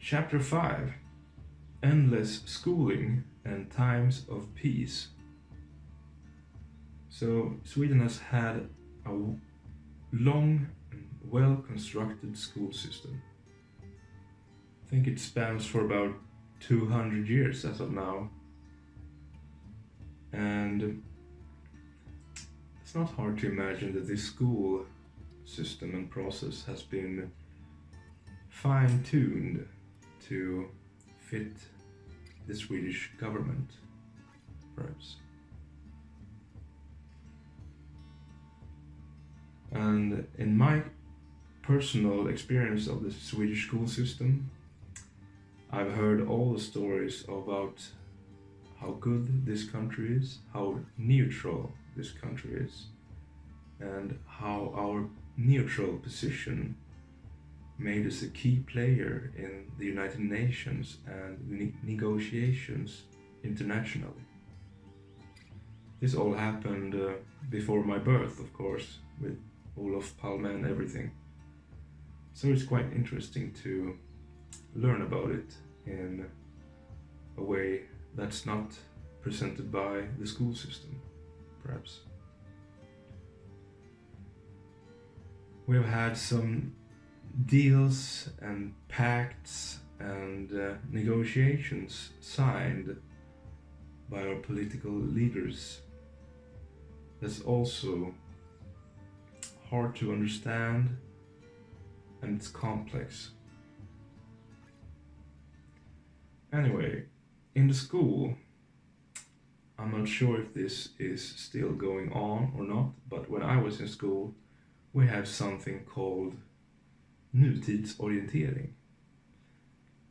Chapter 5: Endless Schooling and Times of Peace. So, Sweden has had a long and well constructed school system. I think it spans for about 200 years as of now. And it's not hard to imagine that this school system and process has been fine-tuned to fit the Swedish government, perhaps. And in my personal experience of the Swedish school system, I've heard all the stories about how good this country is, how neutral this country is, and how our neutral position made us a key player in the United Nations and negotiations internationally. This all happened before my birth, of course, with Olof Palme and everything. So it's quite interesting to learn about it in a way that's not presented by the school system, perhaps. We've had some deals and pacts and negotiations signed by our political leaders. That's also hard to understand, and it's complex. Anyway, in the school, I'm not sure if this is still going on or not, but when I was in school, we had something called nutidsorientering.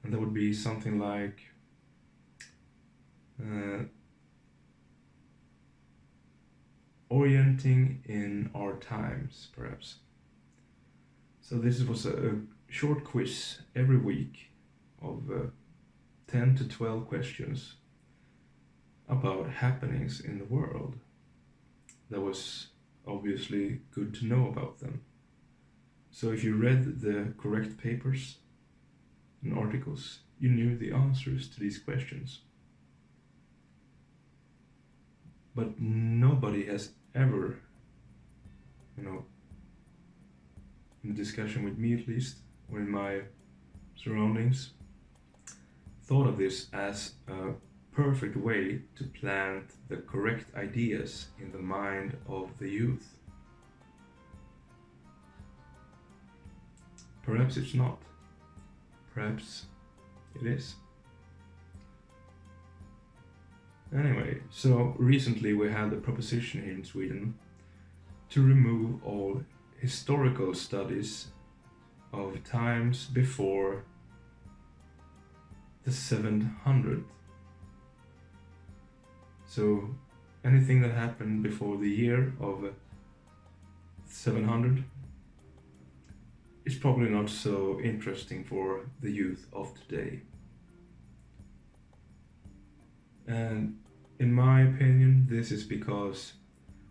And that would be something like orienting in our times, perhaps. So this was a short quiz every week of 10 to 12 questions about happenings in the world. That was obviously good to know about them. So if you read the correct papers and articles, you knew the answers to these questions. But nobody has ever, in the discussion with me at least, or in my surroundings, thought of this as a perfect way to plant the correct ideas in the mind of the youth. Perhaps it's not. Perhaps it is. Anyway, so recently we had the proposition here in Sweden to remove all historical studies of times before the 700. So anything that happened before the year of 700 is probably not so interesting for the youth of today. And in my opinion, this is because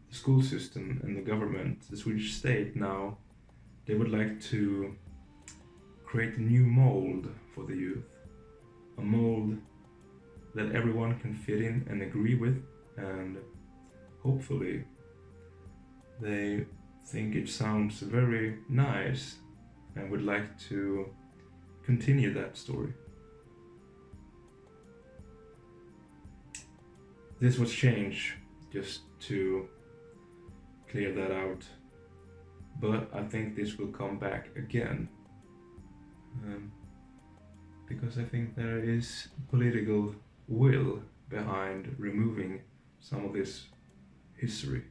the school system and the government, the Swedish state now, they would like to create a new mold for the youth. A mold that everyone can fit in and agree with, and hopefully they think it sounds very nice and would like to continue that story. This was changed just to clear that out, but I think this will come back again, because I think there is political will behind removing some of this history.